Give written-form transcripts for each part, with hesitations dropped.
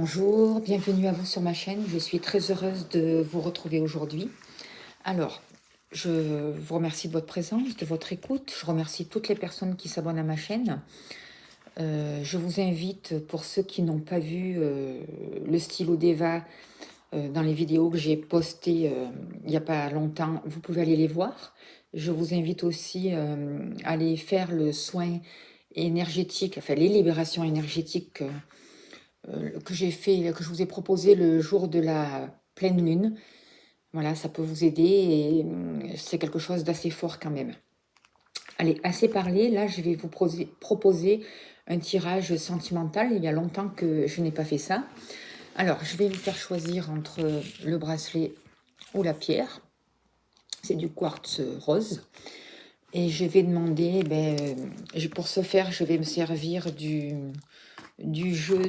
Bonjour, bienvenue à vous sur ma chaîne. Je suis très heureuse de vous retrouver aujourd'hui. Alors, je vous remercie de votre présence, de votre écoute. Je remercie toutes les personnes qui s'abonnent à ma chaîne. Je vous invite, pour ceux qui n'ont pas vu le stylo d'Eva dans les vidéos que j'ai postées il n'y a pas longtemps, vous pouvez aller les voir. Je vous invite aussi à aller faire le soin énergétique, enfin les libérations énergétiques que j'ai fait, que je vous ai proposé le jour de la pleine lune. Voilà, ça peut vous aider et c'est quelque chose d'assez fort quand même. Allez, assez parlé, là je vais vous proposer un tirage sentimental. Il y a longtemps que je n'ai pas fait ça. Alors, je vais vous faire choisir entre le bracelet ou la pierre. C'est du quartz rose. Et je vais demander, pour ce faire, je vais me servir du jeu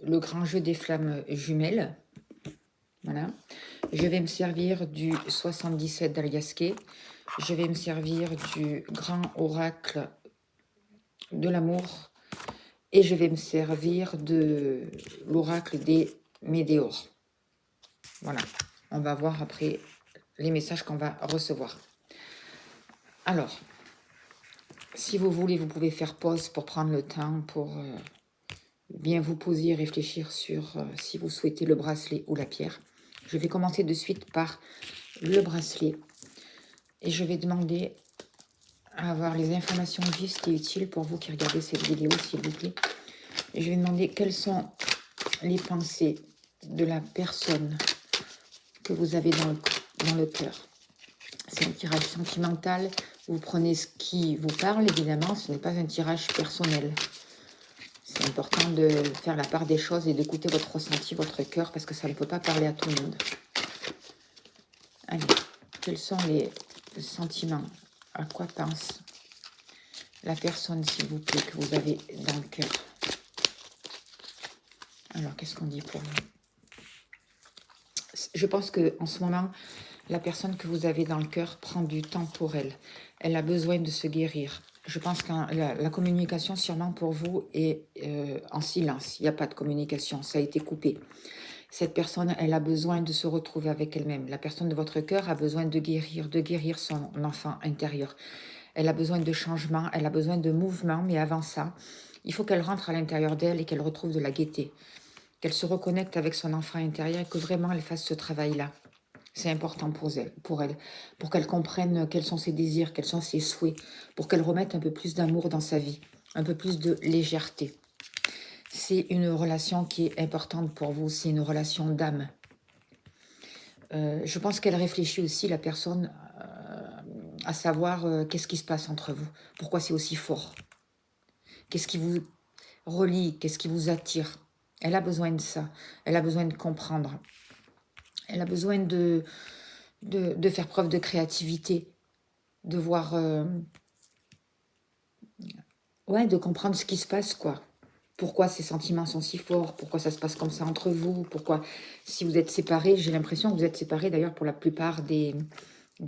le grand jeu des flammes jumelles. Voilà. Je vais me servir du 77 d'Aliasqué. Je vais me servir du grand oracle de l'amour. Et je vais me servir de l'oracle des météores. Voilà. On va voir après les messages qu'on va recevoir. Alors, si vous voulez, vous pouvez faire pause pour prendre le temps pour bien vous poser et réfléchir sur si vous souhaitez le bracelet ou la pierre. Je vais commencer de suite par le bracelet et je vais demander à avoir les informations justes et utiles pour vous qui regardez cette vidéo, s'il vous plaît. Et je vais demander quelles sont les pensées de la personne que vous avez dans le cœur. C'est un tirage sentimental. Vous prenez ce qui vous parle, évidemment. Ce n'est pas un tirage personnel. C'est important de faire la part des choses et d'écouter votre ressenti, votre cœur, parce que ça ne peut pas parler à tout le monde. Allez, quels sont les sentiments? À quoi pense la personne, s'il vous plaît, que vous avez dans le cœur? Alors, qu'est-ce qu'on dit pour vous? Je pense qu'en ce moment, la personne que vous avez dans le cœur prend du temps pour elle. Elle a besoin de se guérir. Je pense que la communication, sûrement pour vous, est en silence. Il n'y a pas de communication, ça a été coupé. Cette personne, elle a besoin de se retrouver avec elle-même. La personne de votre cœur a besoin de guérir son enfant intérieur. Elle a besoin de changement, elle a besoin de mouvement, mais avant ça, il faut qu'elle rentre à l'intérieur d'elle et qu'elle retrouve de la gaieté. Qu'elle se reconnecte avec son enfant intérieur et que vraiment elle fasse ce travail-là. C'est important pour elle, pour qu'elle comprenne quels sont ses désirs, quels sont ses souhaits, pour qu'elle remette un peu plus d'amour dans sa vie, un peu plus de légèreté. C'est une relation qui est importante pour vous, c'est une relation d'âme. Je pense qu'elle réfléchit aussi, la personne, à savoir qu'est-ce qui se passe entre vous, pourquoi c'est aussi fort, qu'est-ce qui vous relie, qu'est-ce qui vous attire. Elle a besoin de ça, elle a besoin de comprendre, elle a besoin de faire preuve de créativité, de voir, ouais, de comprendre ce qui se passe, quoi. Pourquoi ces sentiments sont si forts, pourquoi ça se passe comme ça entre vous, pourquoi, si vous êtes séparés, j'ai l'impression que vous êtes séparés d'ailleurs pour la plupart des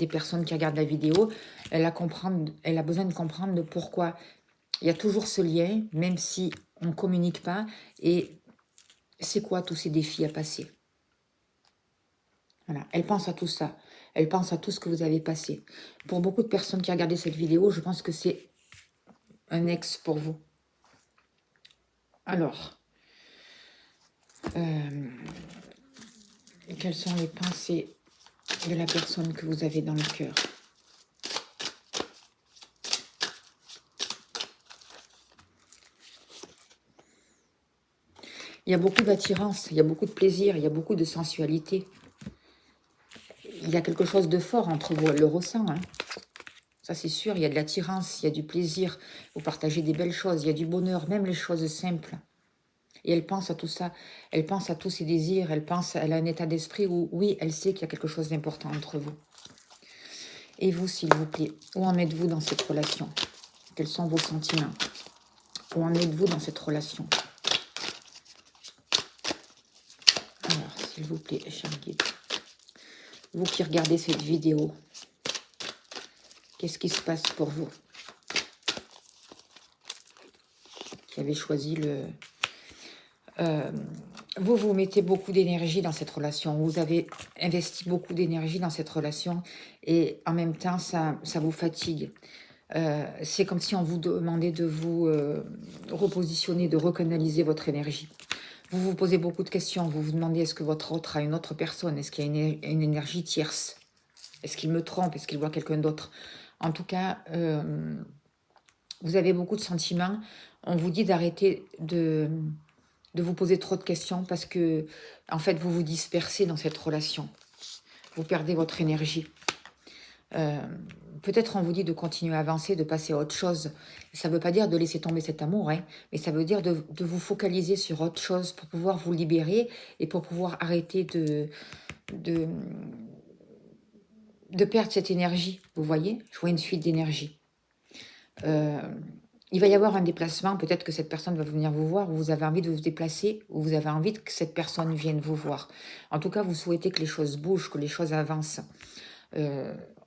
personnes qui regardent la vidéo, elle a besoin de comprendre de pourquoi il y a toujours ce lien, même si on ne communique pas, et c'est quoi tous ces défis à passer. Voilà, elle pense à tout ça, elle pense à tout ce que vous avez passé. Pour beaucoup de personnes qui ont regardé cette vidéo, je pense que c'est un ex pour vous. Alors, quelles sont les pensées de la personne que vous avez dans le cœur? Il y a beaucoup d'attirance, il y a beaucoup de plaisir, il y a beaucoup de sensualité. Il y a quelque chose de fort entre vous, elle le ressent. Hein. Ça, c'est sûr, il y a de l'attirance, il y a du plaisir. Vous partagez des belles choses, il y a du bonheur, même les choses simples. Et elle pense à tout ça, elle pense à tous ses désirs, elle a un état d'esprit où, oui, elle sait qu'il y a quelque chose d'important entre vous. Et vous, s'il vous plaît, où en êtes-vous dans cette relation? Quels sont vos sentiments? Où en êtes-vous dans cette relation? Alors, s'il vous plaît, cher guide, vous qui regardez cette vidéo, qu'est-ce qui se passe pour vous? Qui avez choisi Vous mettez beaucoup d'énergie dans cette relation. Vous avez investi beaucoup d'énergie dans cette relation et en même temps, ça vous fatigue. C'est comme si on vous demandait de vous repositionner, de recanaliser votre énergie. Vous vous posez beaucoup de questions. Vous vous demandez est-ce que votre autre a une autre personne? Est-ce qu'il y a une énergie tierce? Est-ce qu'il me trompe? Est-ce qu'il voit quelqu'un d'autre? En tout cas, vous avez beaucoup de sentiments. On vous dit d'arrêter de vous poser trop de questions parce que, en fait, vous vous dispersez dans cette relation. Vous perdez votre énergie. Peut-être on vous dit de continuer à avancer, de passer à autre chose. Ça ne veut pas dire de laisser tomber cet amour, hein, mais ça veut dire de vous focaliser sur autre chose pour pouvoir vous libérer et pour pouvoir arrêter de, de perdre cette énergie. Vous voyez? Je vois une fuite d'énergie. Il va y avoir un déplacement, peut-être que cette personne va venir vous voir, ou vous avez envie de vous déplacer, ou vous avez envie que cette personne vienne vous voir. En tout cas, vous souhaitez que les choses bougent, que les choses avancent.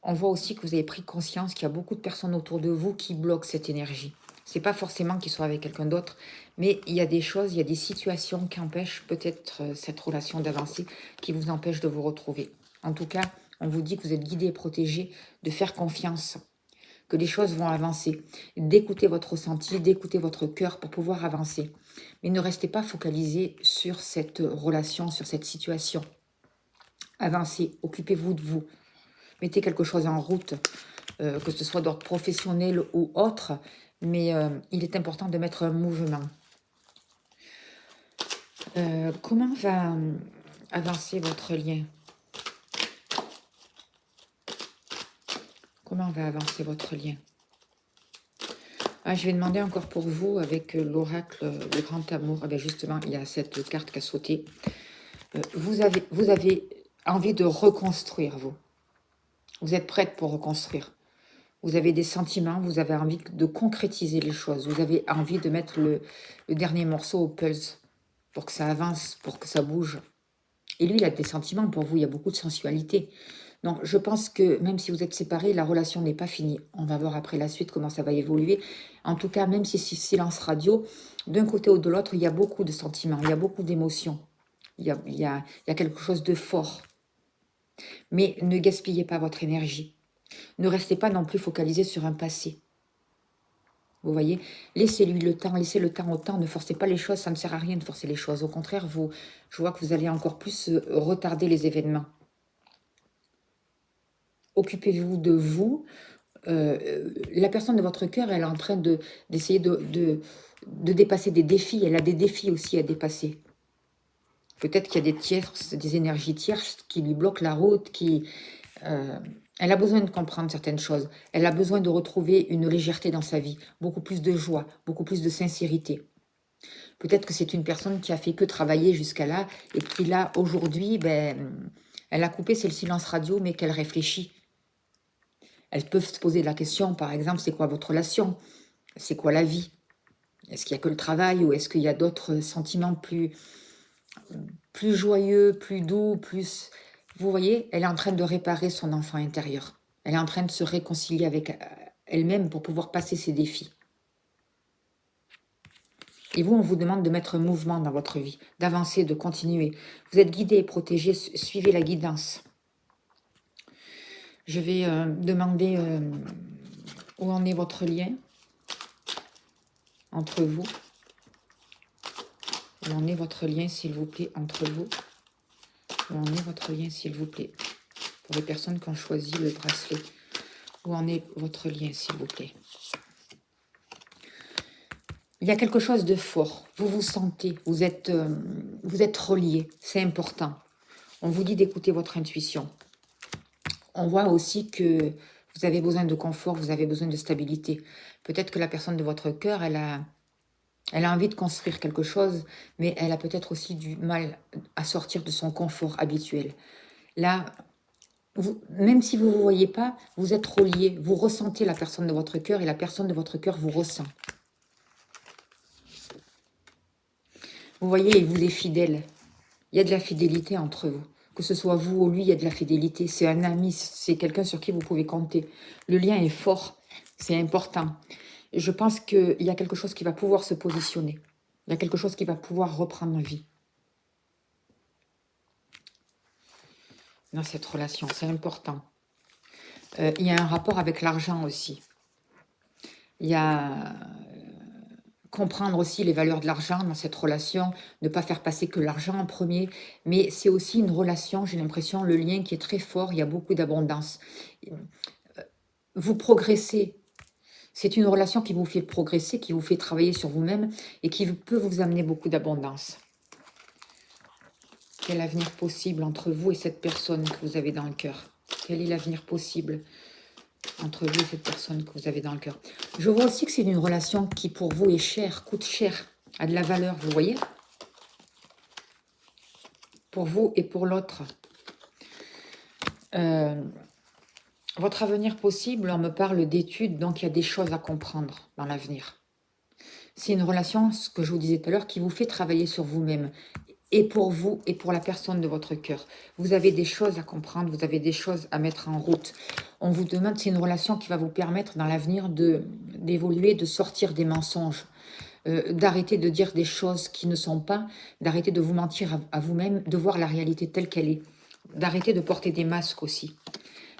On voit aussi que vous avez pris conscience qu'il y a beaucoup de personnes autour de vous qui bloquent cette énergie. C'est pas forcément qu'ils soient avec quelqu'un d'autre, mais il y a des choses, il y a des situations qui empêchent peut-être cette relation d'avancer, qui vous empêchent de vous retrouver. En tout cas, on vous dit que vous êtes guidé et protégé, de faire confiance, que les choses vont avancer, d'écouter votre ressenti, d'écouter votre cœur pour pouvoir avancer. Mais ne restez pas focalisé sur cette relation, sur cette situation. Avancez, occupez-vous de vous. Mettez quelque chose en route, que ce soit d'ordre professionnel ou autre, mais il est important de mettre un mouvement. Comment va avancer votre lien? Comment va avancer votre lien? Je vais demander encore pour vous avec l'oracle, le grand amour. Ah ben justement, il y a cette carte qui a sauté. Vous avez envie de reconstruire, vous. Vous êtes prête pour reconstruire. Vous avez des sentiments, vous avez envie de concrétiser les choses. Vous avez envie de mettre le dernier morceau au puzzle pour que ça avance, pour que ça bouge. Et lui, il a des sentiments pour vous, il y a beaucoup de sensualité. Donc, je pense que même si vous êtes séparés, la relation n'est pas finie. On va voir après la suite comment ça va évoluer. En tout cas, même si c'est silence radio, d'un côté ou de l'autre, il y a beaucoup de sentiments, il y a beaucoup d'émotions. Il y a quelque chose de fort. Mais ne gaspillez pas votre énergie. Ne restez pas non plus focalisé sur un passé. Vous voyez, laissez-lui le temps, laissez le temps au temps, ne forcez pas les choses, ça ne sert à rien de forcer les choses. Au contraire, je vois que vous allez encore plus retarder les événements. Occupez-vous de vous. La personne de votre cœur, elle est en train d'essayer de dépasser des défis. Elle a des défis aussi à dépasser. Peut-être qu'il y a des énergies tierces qui lui bloquent la route, elle a besoin de comprendre certaines choses. Elle a besoin de retrouver une légèreté dans sa vie, beaucoup plus de joie, beaucoup plus de sincérité. Peut-être que c'est une personne qui a fait que travailler jusqu'à là et qui là, aujourd'hui, elle a coupé, c'est le silence radio, mais qu'elle réfléchit. Elles peuvent se poser la question, par exemple, c'est quoi votre relation? C'est quoi la vie? Est-ce qu'il n'y a que le travail ou est-ce qu'il y a d'autres sentiments plus joyeux, plus doux, plus... Vous voyez, elle est en train de réparer son enfant intérieur. Elle est en train de se réconcilier avec elle-même pour pouvoir passer ses défis. Et vous, on vous demande de mettre un mouvement dans votre vie, d'avancer, de continuer. Vous êtes guidé et protégé, suivez la guidance. Je vais demander où en est votre lien entre vous. Où en est votre lien, s'il vous plaît, entre vous? Où en est votre lien, s'il vous plaît? Pour les personnes qui ont choisi le bracelet. Où en est votre lien, s'il vous plaît? Il y a quelque chose de fort. Vous vous sentez, vous êtes reliés. C'est important. On vous dit d'écouter votre intuition. On voit aussi que vous avez besoin de confort, vous avez besoin de stabilité. Peut-être que la personne de votre cœur, elle a envie de construire quelque chose, mais elle a peut-être aussi du mal à sortir de son confort habituel. Là, même si vous ne vous voyez pas, vous êtes reliés. Vous ressentez la personne de votre cœur et la personne de votre cœur vous ressent. Vous voyez, il vous est fidèle. Il y a de la fidélité entre vous. Que ce soit vous ou lui, il y a de la fidélité. C'est un ami, c'est quelqu'un sur qui vous pouvez compter. Le lien est fort, c'est important. Je pense qu'il y a quelque chose qui va pouvoir se positionner. Il y a quelque chose qui va pouvoir reprendre vie dans cette relation, c'est important. Il y a un rapport avec l'argent aussi. Il y a comprendre aussi les valeurs de l'argent dans cette relation, ne pas faire passer que l'argent en premier, mais c'est aussi une relation, j'ai l'impression, le lien qui est très fort, il y a beaucoup d'abondance. Vous progressez, c'est une relation qui vous fait progresser, qui vous fait travailler sur vous-même et qui peut vous amener beaucoup d'abondance. Quel avenir possible entre vous et cette personne que vous avez dans le cœur? Quel est l'avenir possible entre vous et cette personne que vous avez dans le cœur? Je vois aussi que c'est une relation qui pour vous est chère, coûte cher, a de la valeur, vous voyez? Pour vous et pour l'autre. Votre avenir possible, on me parle d'études, donc il y a des choses à comprendre dans l'avenir. C'est une relation, ce que je vous disais tout à l'heure, qui vous fait travailler sur vous-même. Et pour vous et pour la personne de votre cœur. Vous avez des choses à comprendre, vous avez des choses à mettre en route. On vous demande, c'est une relation qui va vous permettre dans l'avenir d'évoluer, de sortir des mensonges, d'arrêter de dire des choses qui ne sont pas, d'arrêter de vous mentir à vous-même, de voir la réalité telle qu'elle est, d'arrêter de porter des masques aussi.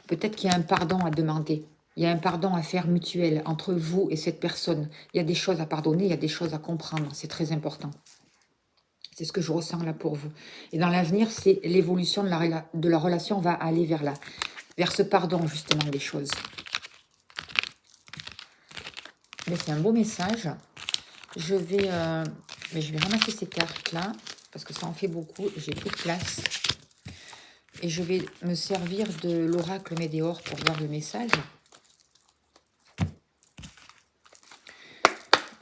Peut-être qu'il y a un pardon à demander. Il y a un pardon à faire mutuel entre vous et cette personne. Il y a des choses à pardonner, il y a des choses à comprendre. C'est très important. C'est ce que je ressens là pour vous. Et dans l'avenir, c'est l'évolution de la relation va aller vers ce pardon justement des choses. Mais c'est un beau message. Je vais ramasser ces cartes-là, parce que ça en fait beaucoup. J'ai plus de place. Et je vais me servir de l'oracle Médéor pour voir le message.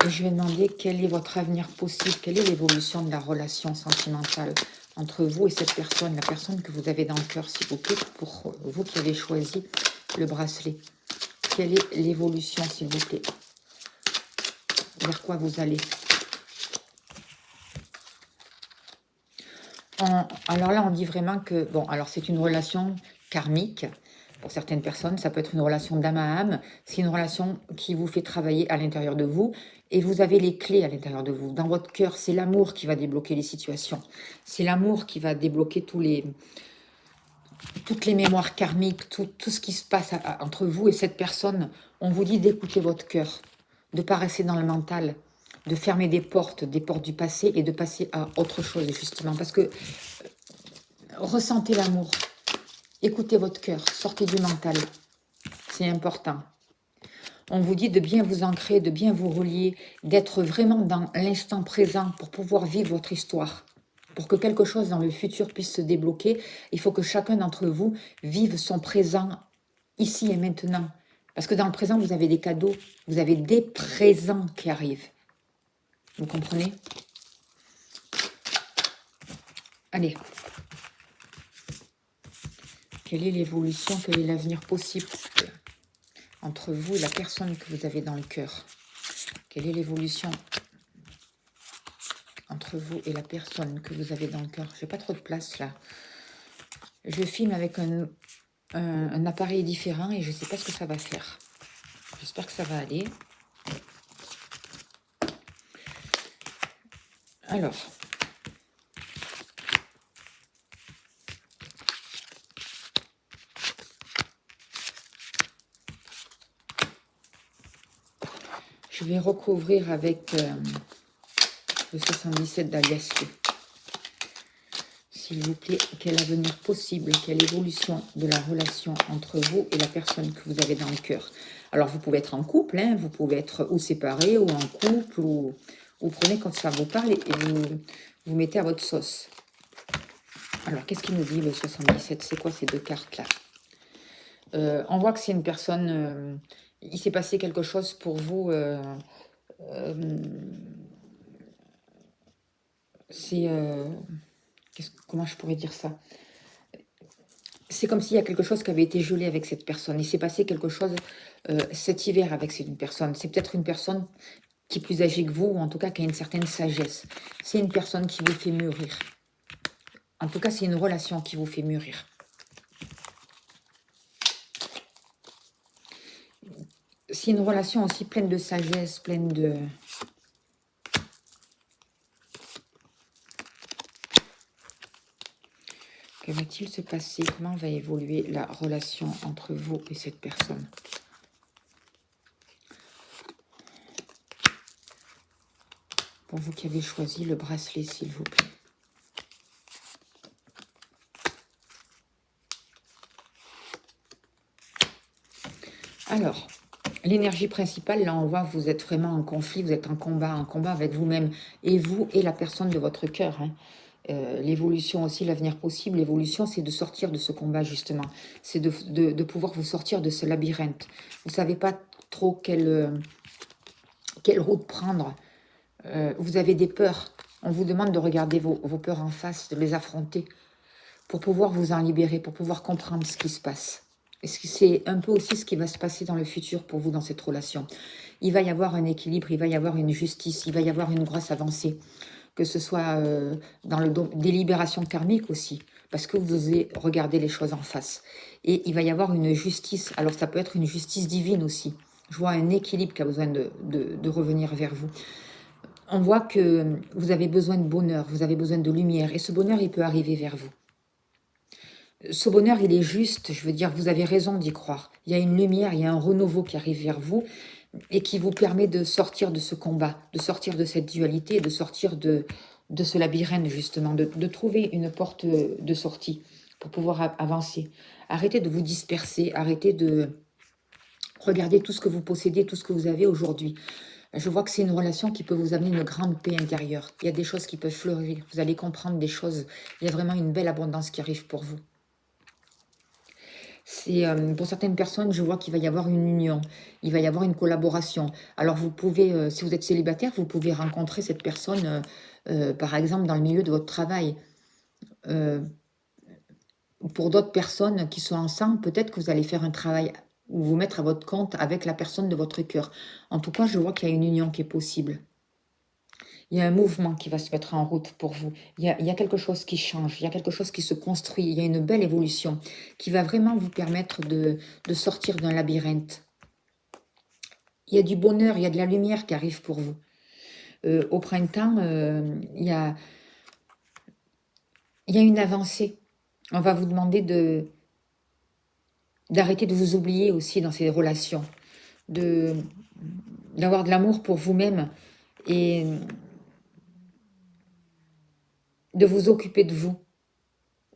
Et je vais demander quel est votre avenir possible, quelle est l'évolution de la relation sentimentale entre vous et cette personne, la personne que vous avez dans le cœur, s'il vous plaît, pour vous qui avez choisi le bracelet. Quelle est l'évolution, s'il vous plaît? Vers quoi vous allez? Alors là, on dit vraiment que, bon, alors c'est une relation karmique. Pour certaines personnes, ça peut être une relation d'âme à âme. C'est une relation qui vous fait travailler à l'intérieur de vous. Et vous avez les clés à l'intérieur de vous. Dans votre cœur, c'est l'amour qui va débloquer les situations. C'est l'amour qui va débloquer toutes les mémoires karmiques, tout ce qui se passe entre vous et cette personne. On vous dit d'écouter votre cœur, de ne pas rester dans le mental, de fermer des portes du passé et de passer à autre chose, justement. Parce que ressentez l'amour, écoutez votre cœur, sortez du mental. C'est important. On vous dit de bien vous ancrer, de bien vous relier, d'être vraiment dans l'instant présent pour pouvoir vivre votre histoire. Pour que quelque chose dans le futur puisse se débloquer, il faut que chacun d'entre vous vive son présent ici et maintenant. Parce que dans le présent, vous avez des cadeaux, vous avez des présents qui arrivent. Vous comprenez? Allez. Quelle est l'évolution, quel est l'avenir possible entre vous et la personne que vous avez dans le cœur? Quelle est l'évolution entre vous et la personne que vous avez dans le cœur? J'ai pas trop de place là. Je filme avec un appareil différent et je ne sais pas ce que ça va faire. J'espère que ça va aller. Alors. Je vais recouvrir avec le 77 d'Aliasque. S'il vous plaît, quel avenir possible, quelle évolution de la relation entre vous et la personne que vous avez dans le cœur. Alors, vous pouvez être en couple, hein, vous pouvez être ou séparés, ou en couple, ou vous prenez quand ça vous parle et vous mettez à votre sauce. Alors, qu'est-ce qu'il nous dit, le 77? C'est quoi ces deux cartes-là? On voit que c'est une personne... il s'est passé quelque chose pour vous... c'est... comment je pourrais dire ça? C'est comme s'il y a quelque chose qui avait été gelé avec cette personne. Il s'est passé quelque chose cet hiver avec cette personne. C'est peut-être une personne qui est plus âgée que vous, ou en tout cas qui a une certaine sagesse. C'est une personne qui vous fait mûrir. En tout cas, c'est une relation qui vous fait mûrir. C'est une relation aussi pleine de sagesse, pleine de... Que va-t-il se passer? Comment va évoluer la relation entre vous et cette personne? Pour vous qui avez choisi le bracelet, s'il vous plaît. Alors, l'énergie principale, là, on voit que vous êtes vraiment en conflit, vous êtes en combat avec vous-même, et vous et la personne de votre cœur. Hein. L'évolution aussi, l'avenir possible, l'évolution, c'est de sortir de ce combat, justement. C'est de pouvoir vous sortir de ce labyrinthe. Vous ne savez pas trop quelle route prendre. Vous avez des peurs. On vous demande de regarder vos peurs en face, de les affronter, pour pouvoir vous en libérer, pour pouvoir comprendre ce qui se passe. Et c'est un peu aussi ce qui va se passer dans le futur pour vous dans cette relation. Il va y avoir un équilibre, il va y avoir une justice, il va y avoir une grosse avancée. Que ce soit dans des libérations karmiques aussi, parce que vous osez regarder les choses en face. Et il va y avoir une justice, alors ça peut être une justice divine aussi. Je vois un équilibre qui a besoin de revenir vers vous. On voit que vous avez besoin de bonheur, vous avez besoin de lumière, et ce bonheur, il peut arriver vers vous. Ce bonheur, il est juste, je veux dire, vous avez raison d'y croire. Il y a une lumière, il y a un renouveau qui arrive vers vous et qui vous permet de sortir de ce combat, de sortir de cette dualité, de sortir de ce labyrinthe, justement, de trouver une porte de sortie pour pouvoir avancer. Arrêtez de vous disperser, arrêtez de regarder tout ce que vous possédez, tout ce que vous avez aujourd'hui. Je vois que c'est une relation qui peut vous amener une grande paix intérieure. Il y a des choses qui peuvent fleurir, vous allez comprendre des choses. Il y a vraiment une belle abondance qui arrive pour vous. C'est pour certaines personnes, je vois qu'il va y avoir une union, il va y avoir une collaboration. Alors vous pouvez, si vous êtes célibataire, vous pouvez rencontrer cette personne, par exemple, dans le milieu de votre travail. Pour d'autres personnes qui sont ensemble, peut-être que vous allez faire un travail ou vous mettre à votre compte avec la personne de votre cœur. En tout cas, je vois qu'il y a une union qui est possible. Il y a un mouvement qui va se mettre en route pour vous. Il y a quelque chose qui change, il y a quelque chose qui se construit, il y a une belle évolution qui va vraiment vous permettre de sortir d'un labyrinthe. Il y a du bonheur, il y a de la lumière qui arrive pour vous. Au printemps, il y a une avancée. On va vous demander d'arrêter de vous oublier aussi dans ces relations, d'avoir de l'amour pour vous-même et de vous occuper de vous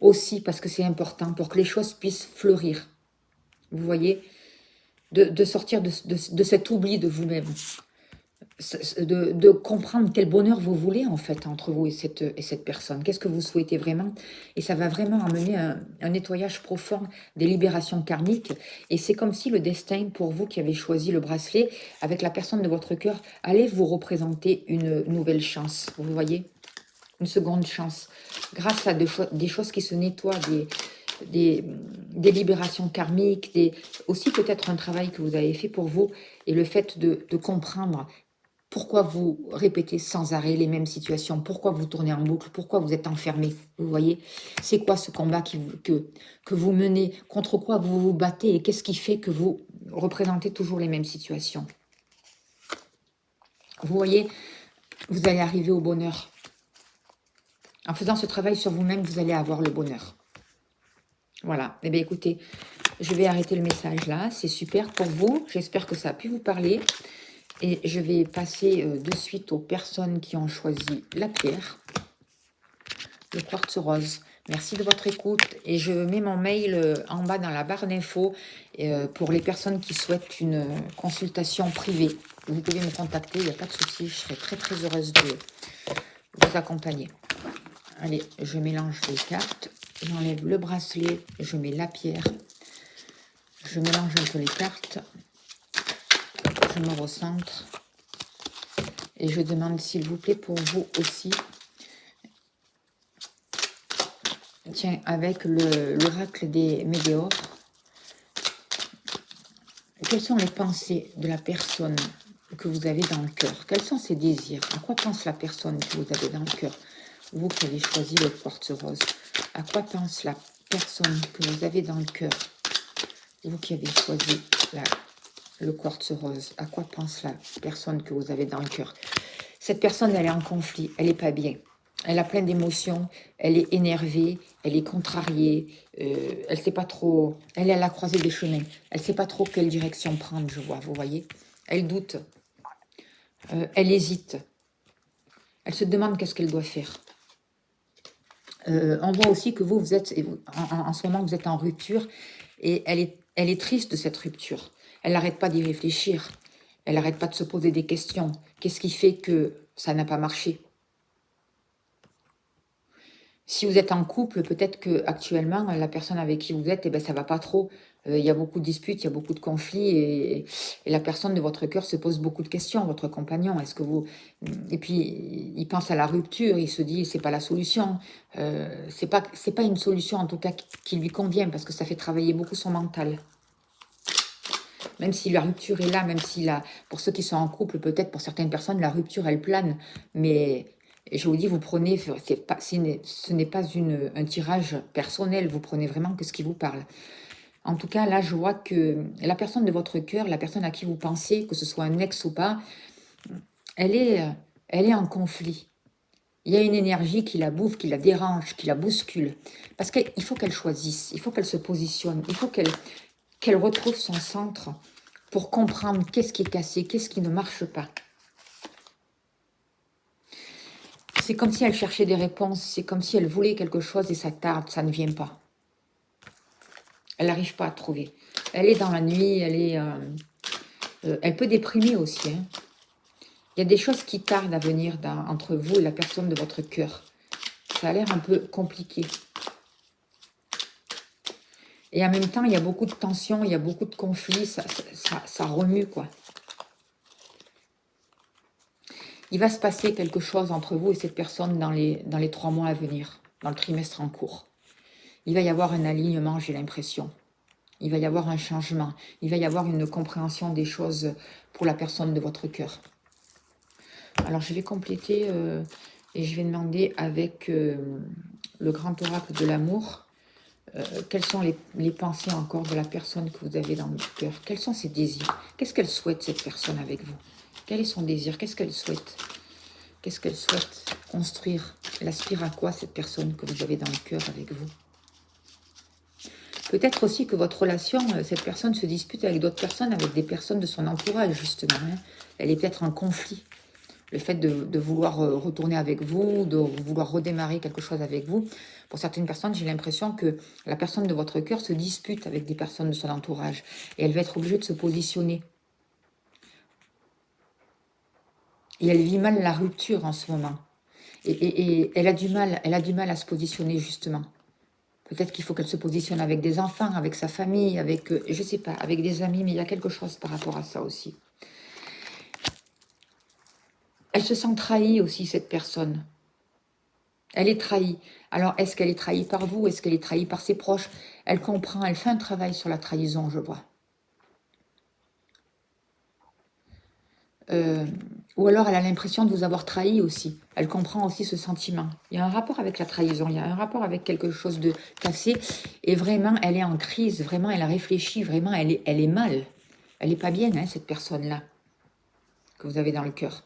aussi, parce que c'est important, pour que les choses puissent fleurir. Vous voyez, de sortir de cet oubli de vous-même, de comprendre quel bonheur vous voulez en fait entre vous et cette personne. Qu'est-ce que vous souhaitez vraiment? Et ça va vraiment amener un nettoyage profond des libérations karmiques. Et c'est comme si le destin, pour vous qui avez choisi le bracelet, avec la personne de votre cœur, allait vous représenter une nouvelle chance. Vous voyez? Une seconde chance, grâce à des choses qui se nettoient, des libérations karmiques, aussi peut-être un travail que vous avez fait pour vous, et le fait de comprendre pourquoi vous répétez sans arrêt les mêmes situations, pourquoi vous tournez en boucle, pourquoi vous êtes enfermé, vous voyez, c'est quoi ce combat que vous menez, contre quoi vous vous battez, et qu'est-ce qui fait que vous représentez toujours les mêmes situations. Vous voyez, vous allez arriver au bonheur. En faisant ce travail sur vous-même, vous allez avoir le bonheur. Voilà. Eh bien, écoutez, je vais arrêter le message là. C'est super pour vous. J'espère que ça a pu vous parler. Et je vais passer de suite aux personnes qui ont choisi la pierre, le quartz rose. Merci de votre écoute. Et je mets mon mail en bas dans la barre d'infos pour les personnes qui souhaitent une consultation privée. Vous pouvez me contacter, il n'y a pas de souci. Je serai très, très heureuse de vous accompagner. Allez, je mélange les cartes, j'enlève le bracelet, je mets la pierre, je mélange un peu les cartes, je me recentre et je demande s'il vous plaît pour vous aussi, tiens, avec l'oracle des météores, quelles sont les pensées de la personne que vous avez dans le cœur? Quels sont ses désirs? À quoi pense la personne que vous avez dans le cœur? Vous qui avez choisi le quartz rose, à quoi pense la personne que vous avez dans le cœur? Vous qui avez choisi le quartz rose, à quoi pense la personne que vous avez dans le cœur? Cette personne, elle est en conflit, elle n'est pas bien. Elle a plein d'émotions, elle est énervée, elle est contrariée, elle sait pas trop, elle est à la croisée des chemins, elle sait pas trop quelle direction prendre, je vois, vous voyez. Elle doute, elle hésite, elle se demande qu'est-ce qu'elle doit faire. On voit aussi que vous êtes, en ce moment, vous êtes en rupture et elle est triste de cette rupture. Elle n'arrête pas d'y réfléchir, elle n'arrête pas de se poser des questions. Qu'est-ce qui fait que ça n'a pas marché? Si vous êtes en couple, peut-être que actuellement la personne avec qui vous êtes, eh ben, ça va pas trop. Il y a beaucoup de disputes, il y a beaucoup de conflits et la personne de votre cœur se pose beaucoup de questions, votre compagnon. Est-ce que vous... Et puis, il pense à la rupture, il se dit, c'est pas la solution. C'est pas une solution, en tout cas, qui lui convient, parce que ça fait travailler beaucoup son mental. Même si la rupture est là, même si pour ceux qui sont en couple, peut-être pour certaines personnes, la rupture, elle plane. Mais je vous dis, vous prenez, ce n'est pas un tirage personnel, vous prenez vraiment que ce qui vous parle. En tout cas, là, je vois que la personne de votre cœur, la personne à qui vous pensez, que ce soit un ex ou pas, elle est en conflit. Il y a une énergie qui la bouffe, qui la dérange, qui la bouscule. Parce qu'il faut qu'elle choisisse, il faut qu'elle se positionne, il faut qu'elle retrouve son centre pour comprendre qu'est-ce qui est cassé, qu'est-ce qui ne marche pas. C'est comme si elle cherchait des réponses, c'est comme si elle voulait quelque chose et ça tarde, ça ne vient pas. Elle n'arrive pas à trouver. Elle est dans la nuit, elle peut déprimer aussi. Hein. Il y a des choses qui tardent à venir entre vous et la personne de votre cœur. Ça a l'air un peu compliqué. Et en même temps, il y a beaucoup de tensions, il y a beaucoup de conflits, ça remue, quoi. Il va se passer quelque chose entre vous et cette personne dans les 3 mois à venir, dans le trimestre en cours. Il va y avoir un alignement, j'ai l'impression. Il va y avoir un changement. Il va y avoir une compréhension des choses pour la personne de votre cœur. Alors, je vais compléter et je vais demander avec le grand oracle de l'amour, quelles sont les pensées encore de la personne que vous avez dans le cœur? Quels sont ses désirs? Qu'est-ce qu'elle souhaite, cette personne, avec vous? Quel est son désir? Qu'est-ce qu'elle souhaite? Qu'est-ce qu'elle souhaite construire? Elle aspire à quoi, cette personne que vous avez dans le cœur avec vous? Peut-être aussi que votre relation, cette personne se dispute avec d'autres personnes, avec des personnes de son entourage, justement. Hein. Elle est peut-être en conflit. Le fait de vouloir retourner avec vous, de vouloir redémarrer quelque chose avec vous. Pour certaines personnes, j'ai l'impression que la personne de votre cœur se dispute avec des personnes de son entourage. Et elle va être obligée de se positionner. Et elle vit mal la rupture en ce moment. Et elle a du mal à se positionner, justement. Peut-être qu'il faut qu'elle se positionne avec des enfants, avec sa famille, avec, je ne sais pas, avec des amis, mais il y a quelque chose par rapport à ça aussi. Elle se sent trahie aussi, cette personne. Elle est trahie. Alors, est-ce qu'elle est trahie par vous? Est-ce qu'elle est trahie par ses proches? Elle comprend, elle fait un travail sur la trahison, je vois. Ou alors, elle a l'impression de vous avoir trahi aussi. Elle comprend aussi ce sentiment. Il y a un rapport avec la trahison, il y a un rapport avec quelque chose de cassé. Et vraiment, elle est en crise, vraiment, elle a réfléchi, vraiment, elle est mal. Elle n'est pas bien, hein, cette personne-là, que vous avez dans le cœur.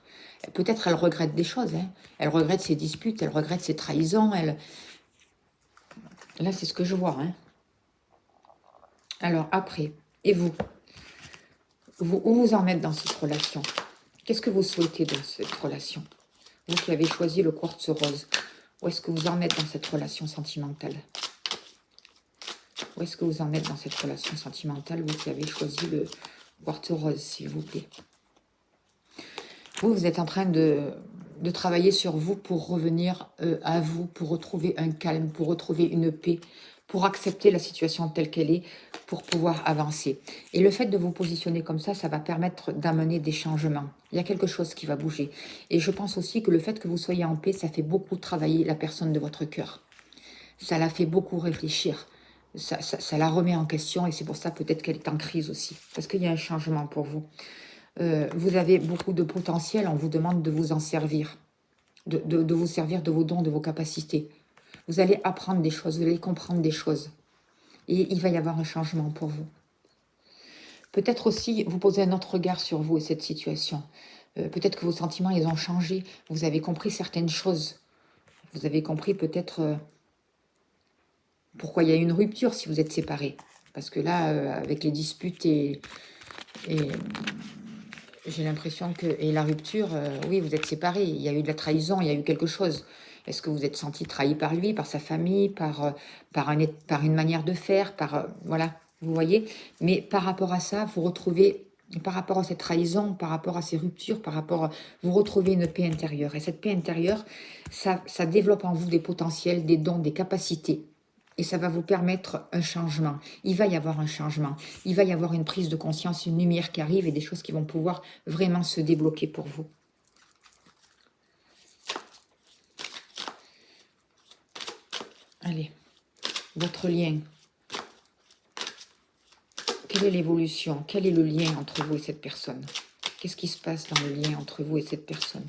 Peut-être elle regrette des choses. Hein. Elle regrette ses disputes, elle regrette ses trahisons. Là, c'est ce que je vois. Hein. Alors, après, et vous, où vous en êtes dans cette relation? Qu'est-ce que vous souhaitez dans cette relation? Vous qui avez choisi le quartz rose, où est-ce que vous en êtes dans cette relation sentimentale? Où est-ce que vous en êtes dans cette relation sentimentale, vous qui avez choisi le quartz rose, s'il vous plaît? Vous êtes en train de travailler sur vous pour revenir à vous, pour retrouver un calme, pour retrouver une paix, pour accepter la situation telle qu'elle est, pour pouvoir avancer. Et le fait de vous positionner comme ça va permettre d'amener des changements. Il y a quelque chose qui va bouger. Et je pense aussi que le fait que vous soyez en paix, ça fait beaucoup travailler la personne de votre cœur. Ça la fait beaucoup réfléchir. Ça la remet en question et c'est pour ça peut-être qu'elle est en crise aussi. Parce qu'il y a un changement pour vous. Vous avez beaucoup de potentiel, on vous demande de vous en servir, de vous servir de vos dons, de vos capacités. Vous allez apprendre des choses, vous allez comprendre des choses. Et il va y avoir un changement pour vous. Peut-être aussi vous poser un autre regard sur vous et cette situation. Peut-être que vos sentiments, ils ont changé. Vous avez compris certaines choses. Vous avez compris peut-être pourquoi il y a une rupture si vous êtes séparés. Parce que là, avec les disputes et j'ai l'impression que... Et la rupture, oui, vous êtes séparés. Il y a eu de la trahison, il y a eu quelque chose. Est-ce que vous êtes senti trahi par lui, par sa famille, par une manière de faire, voilà, vous voyez. Mais par rapport à ça, vous retrouvez, par rapport à cette trahison, par rapport à ces ruptures, vous retrouvez une paix intérieure. Et cette paix intérieure, ça développe en vous des potentiels, des dons, des capacités. Et ça va vous permettre un changement. Il va y avoir un changement. Il va y avoir une prise de conscience, une lumière qui arrive et des choses qui vont pouvoir vraiment se débloquer pour vous. Allez, votre lien. Quelle est l'évolution? Quel est le lien entre vous et cette personne? Qu'est-ce qui se passe dans le lien entre vous et cette personne?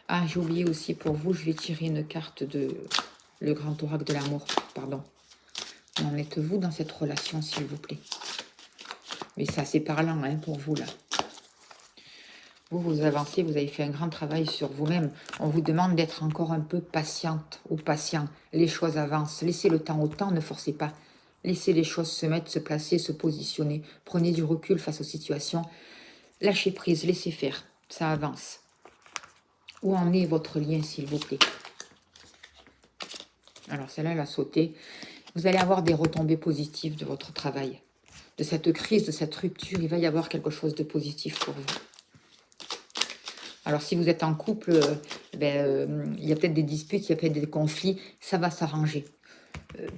Ah, j'ai oublié aussi pour vous, je vais tirer une carte de le grand oracle de l'amour. Pardon. Où en êtes-vous dans cette relation, s'il vous plaît? Mais c'est assez parlant hein, pour vous, là. Vous avancez, vous avez fait un grand travail sur vous-même. On vous demande d'être encore un peu patiente ou patient. Les choses avancent. Laissez le temps au temps, ne forcez pas. Laissez les choses se mettre, se placer, se positionner. Prenez du recul face aux situations. Lâchez prise, laissez faire. Ça avance. Où en est votre lien, s'il vous plaît? Alors, celle-là, elle a sauté. Vous allez avoir des retombées positives de votre travail. De cette crise, de cette rupture, il va y avoir quelque chose de positif pour vous. Alors, si vous êtes en couple, il y a peut-être des disputes, il y a peut-être des conflits, ça va s'arranger.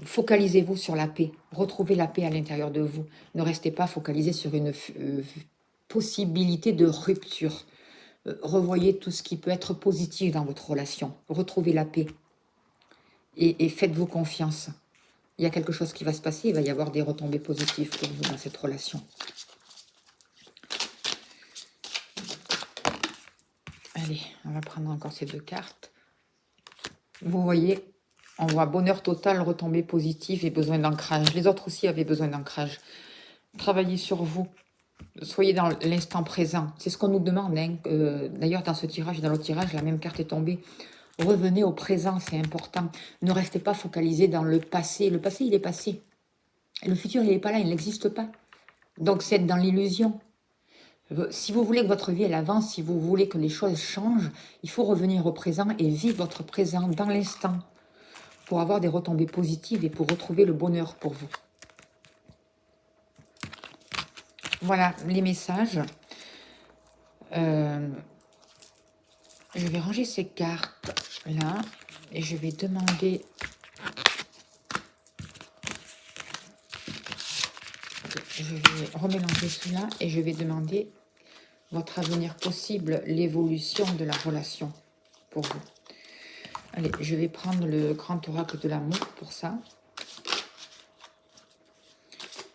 Focalisez-vous sur la paix. Retrouvez la paix à l'intérieur de vous. Ne restez pas focalisé sur une possibilité de rupture. Revoyez tout ce qui peut être positif dans votre relation. Retrouvez la paix. Et faites-vous confiance. Il y a quelque chose qui va se passer, il va y avoir des retombées positives pour vous dans cette relation. Allez, on va prendre encore ces deux cartes. Vous voyez, on voit bonheur total, retombées positives et besoin d'ancrage. Les autres aussi avaient besoin d'ancrage. Travaillez sur vous. Soyez dans l'instant présent. C'est ce qu'on nous demande. Hein. D'ailleurs, dans ce tirage et dans l'autre tirage, la même carte est tombée. Revenez au présent, c'est important. Ne restez pas focalisé dans le passé. Le passé, il est passé. Le futur, il n'est pas là, il n'existe pas. Donc, c'est être dans l'illusion. Si vous voulez que votre vie elle avance, si vous voulez que les choses changent, il faut revenir au présent et vivre votre présent dans l'instant pour avoir des retombées positives et pour retrouver le bonheur pour vous. Voilà les messages. Je vais ranger ces cartes là et je vais demander... Je vais remélanger cela et je vais demander votre avenir possible, l'évolution de la relation pour vous. Allez, je vais prendre le grand oracle de l'amour pour ça.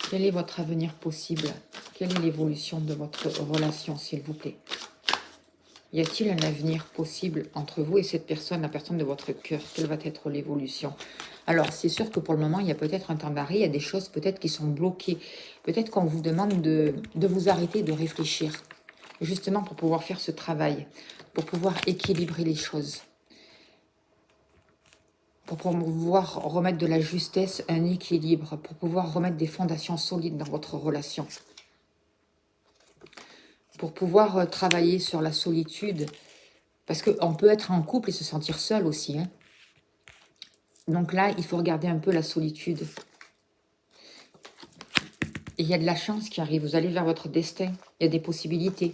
Quel est votre avenir possible? Quelle est l'évolution de votre relation, s'il vous plaît? Y a-t-il un avenir possible entre vous et cette personne, la personne de votre cœur? Quelle va être l'évolution? Alors, c'est sûr que pour le moment, il y a peut-être un temps d'arrêt, il y a des choses peut-être qui sont bloquées. Peut-être qu'on vous demande de vous arrêter, de réfléchir. Justement pour pouvoir faire ce travail, pour pouvoir équilibrer les choses, pour pouvoir remettre de la justesse, un équilibre, pour pouvoir remettre des fondations solides dans votre relation, pour pouvoir travailler sur la solitude, parce qu'on peut être en couple et se sentir seul aussi. Hein. Donc là, il faut regarder un peu la solitude. Et il y a de la chance qui arrive, vous allez vers votre destin, il y a des possibilités.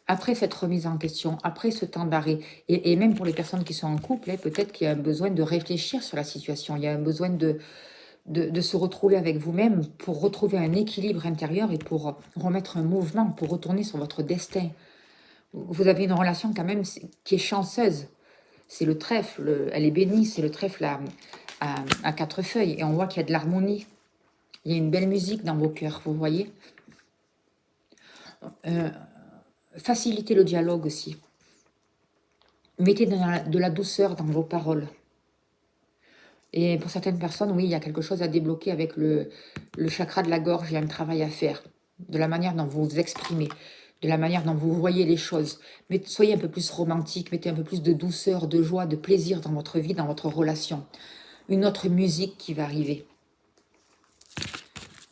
Après cette remise en question, après ce temps d'arrêt, et même pour les personnes qui sont en couple, hein, peut-être qu'il y a un besoin de réfléchir sur la situation, il y a un besoin de se retrouver avec vous-même pour retrouver un équilibre intérieur et pour remettre un mouvement, pour retourner sur votre destin. Vous avez une relation quand même qui est chanceuse. C'est le trèfle, elle est bénie, c'est le trèfle à 4 feuilles, et on voit qu'il y a de l'harmonie. Il y a une belle musique dans vos cœurs, vous voyez. Facilitez le dialogue aussi. Mettez de la douceur dans vos paroles. Et pour certaines personnes, oui, il y a quelque chose à débloquer avec le chakra de la gorge. Il y a un travail à faire. De la manière dont vous vous exprimez. de la manière dont vous voyez les choses. Mais soyez un peu plus romantique, mettez un peu plus de douceur, de joie, de plaisir dans votre vie, dans votre relation. Une autre musique qui va arriver.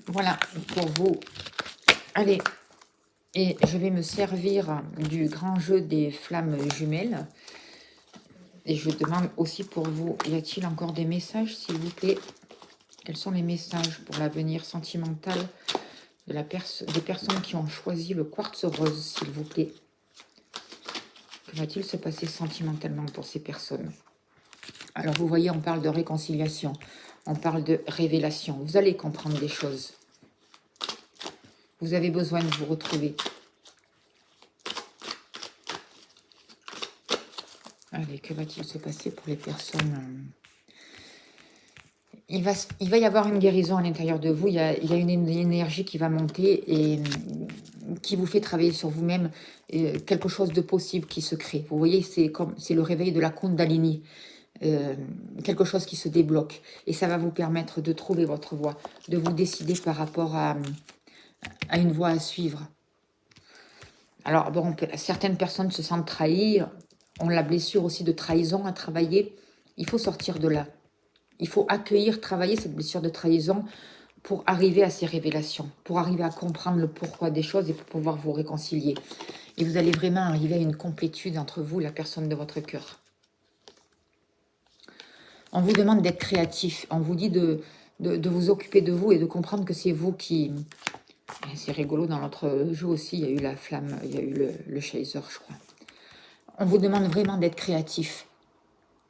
Voilà pour vous. Allez, et je vais me servir du grand jeu des flammes jumelles. Et je demande aussi pour vous, y a-t-il encore des messages, s'il vous plaît? Quels sont les messages pour l'avenir sentimental de des personnes qui ont choisi le quartz rose, s'il vous plaît? Que va-t-il se passer sentimentalement pour ces personnes? Alors, vous voyez, on parle de réconciliation, on parle de révélation. Vous allez comprendre des choses. Vous avez besoin de vous retrouver. Allez, que va-t-il se passer pour les personnes il va y avoir une guérison à l'intérieur de vous. Il y a une énergie qui va monter et qui vous fait travailler sur vous-même. Quelque chose de possible qui se crée. Vous voyez, c'est le réveil de la Kundalini. Quelque chose qui se débloque. Et ça va vous permettre de trouver votre voie, de vous décider par rapport à une voie à suivre. Alors, bon, certaines personnes se sentent trahies, ont la blessure aussi de trahison à travailler. Il faut sortir de là. Il faut accueillir, travailler cette blessure de trahison pour arriver à ces révélations, pour arriver à comprendre le pourquoi des choses et pour pouvoir vous réconcilier. Et vous allez vraiment arriver à une complétude entre vous et la personne de votre cœur. On vous demande d'être créatif. On vous dit de vous occuper de vous et de comprendre que c'est vous qui... C'est rigolo, dans l'autre jeu aussi, il y a eu la flamme, il y a eu le chaser, je crois. On vous demande vraiment d'être créatif,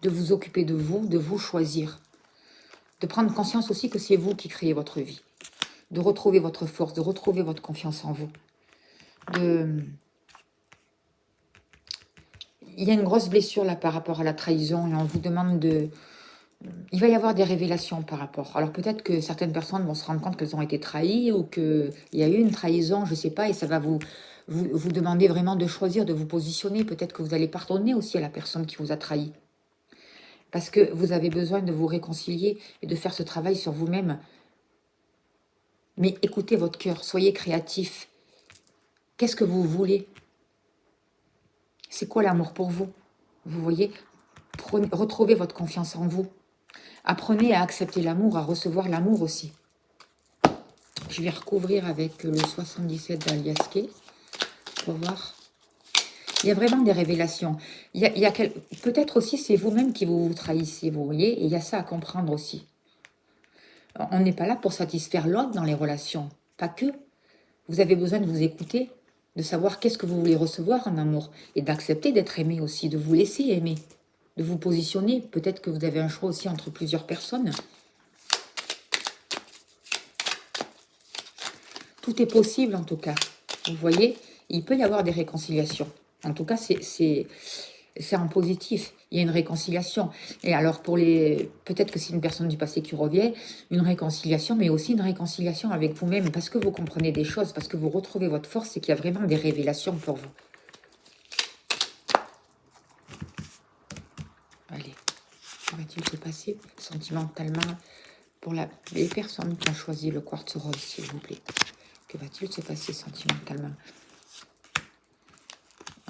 de vous occuper de vous choisir. De prendre conscience aussi que c'est vous qui créez votre vie. De retrouver votre force, de retrouver votre confiance en vous. Il y a une grosse blessure là par rapport à la trahison et on vous demande de... Il va y avoir des révélations par rapport. Alors peut-être que certaines personnes vont se rendre compte qu'elles ont été trahies ou qu'il y a eu une trahison, je ne sais pas, et ça va vous demander vraiment de choisir, de vous positionner. Peut-être que vous allez pardonner aussi à la personne qui vous a trahi. Parce que vous avez besoin de vous réconcilier et de faire ce travail sur vous-même. Mais écoutez votre cœur, soyez créatif. Qu'est-ce que vous voulez? C'est quoi l'amour pour vous? Vous voyez, retrouvez votre confiance en vous. Apprenez à accepter l'amour, à recevoir l'amour aussi. Je vais recouvrir avec le 77 d'Aliaské pour voir. Il y a vraiment des révélations. Peut-être aussi c'est vous-même qui vous trahissez, vous voyez, et il y a ça à comprendre aussi. On n'est pas là pour satisfaire l'autre dans les relations, pas que. Vous avez besoin de vous écouter, de savoir qu'est-ce que vous voulez recevoir en amour, et d'accepter d'être aimé aussi, de vous laisser aimer, de vous positionner. Peut-être que vous avez un choix aussi entre plusieurs personnes. Tout est possible en tout cas. Vous voyez, il peut y avoir des réconciliations. En tout cas, c'est en positif. Il y a une réconciliation. Et alors, peut-être que c'est une personne du passé qui revient, une réconciliation, mais aussi une réconciliation avec vous-même, parce que vous comprenez des choses, parce que vous retrouvez votre force et qu'il y a vraiment des révélations pour vous. Allez, que va-t-il se passer sentimentalement pour les personnes qui ont choisi le quartz rose, s'il vous plaît? Que va-t-il se passer sentimentalement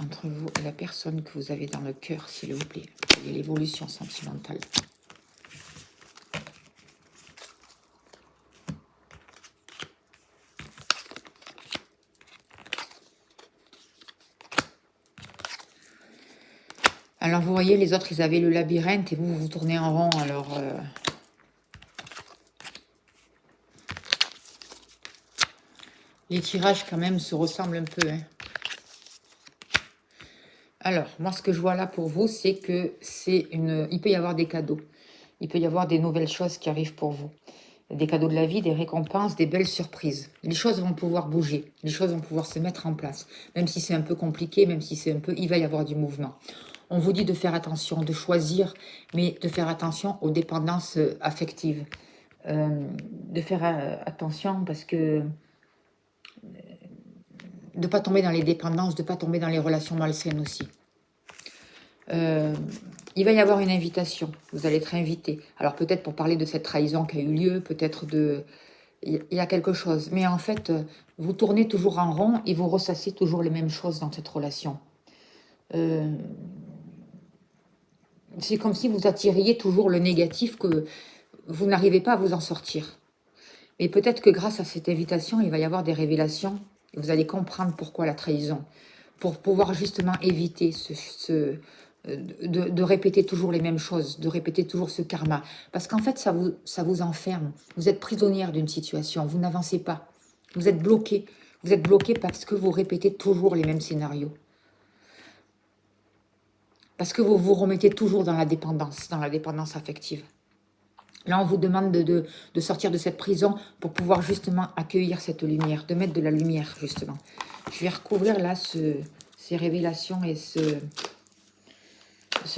entre vous et la personne que vous avez dans le cœur, s'il vous plaît? Il y a l'évolution sentimentale. Alors, vous voyez, les autres, ils avaient le labyrinthe et vous, vous tournez en rond. Alors, les tirages, quand même, se ressemblent un peu. Hein. Alors, moi, ce que je vois là pour vous, c'est que il peut y avoir des cadeaux. Il peut y avoir des nouvelles choses qui arrivent pour vous. Des cadeaux de la vie, des récompenses, des belles surprises. Les choses vont pouvoir bouger. Les choses vont pouvoir se mettre en place. Même si c'est un peu compliqué, même si c'est un peu... Il va y avoir du mouvement. On vous dit de faire attention, de choisir, mais de faire attention aux dépendances affectives. De faire attention parce que... de ne pas tomber dans les dépendances, de ne pas tomber dans les relations malsaines aussi. Il va y avoir une invitation, vous allez être invité. Alors peut-être pour parler de cette trahison qui a eu lieu, peut-être il y a quelque chose. Mais en fait, vous tournez toujours en rond et vous ressassez toujours les mêmes choses dans cette relation. Euh, c'est comme si vous attiriez toujours le négatif, que vous n'arrivez pas à vous en sortir. Mais peut-être que grâce à cette invitation, il va y avoir des révélations. Et vous allez comprendre pourquoi la trahison. Pour pouvoir justement éviter de répéter toujours les mêmes choses, de répéter toujours ce karma. Parce qu'en fait, ça vous enferme. Vous êtes prisonnière d'une situation, vous n'avancez pas. Vous êtes bloqué. Vous êtes bloqué parce que vous répétez toujours les mêmes scénarios. Parce que vous vous remettez toujours dans la dépendance affective. Là, on vous demande de sortir de cette prison pour pouvoir justement accueillir cette lumière, de mettre de la lumière, justement. Je vais recouvrir là ces révélations et ce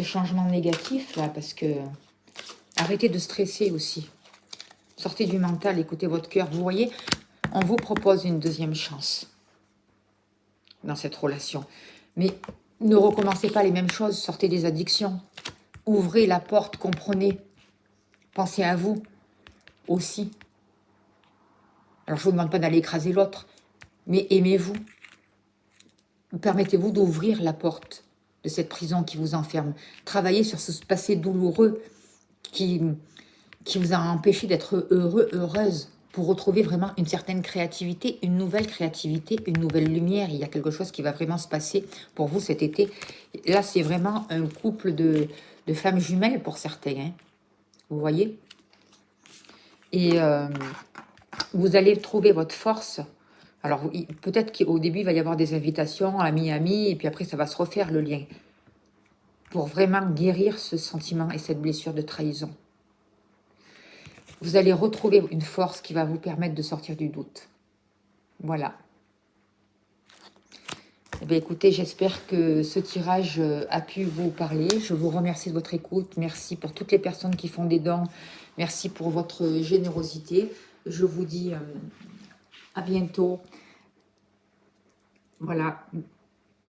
changement négatif, là, parce que arrêtez de stresser aussi. Sortez du mental, écoutez votre cœur. Vous voyez, on vous propose une deuxième chance dans cette relation. Mais ne recommencez pas les mêmes choses, sortez des addictions. Ouvrez la porte, comprenez. Pensez à vous aussi. Alors, je ne vous demande pas d'aller écraser l'autre, mais aimez-vous. Permettez-vous d'ouvrir la porte de cette prison qui vous enferme. Travaillez sur ce passé douloureux qui vous a empêché d'être heureux, heureuse, pour retrouver vraiment une certaine créativité, une nouvelle lumière. Il y a quelque chose qui va vraiment se passer pour vous cet été. Là, c'est vraiment un couple de femmes jumelles pour certains. Hein. Vous voyez? Et vous allez trouver votre force. Alors, peut-être qu'au début, il va y avoir des invitations, amis, et puis après, ça va se refaire le lien. Pour vraiment guérir ce sentiment et cette blessure de trahison. Vous allez retrouver une force qui va vous permettre de sortir du doute. Voilà. Eh bien, écoutez, j'espère que ce tirage a pu vous parler. Je vous remercie de votre écoute. Merci pour toutes les personnes qui font des dons. Merci pour votre générosité. Je vous dis à bientôt. Voilà.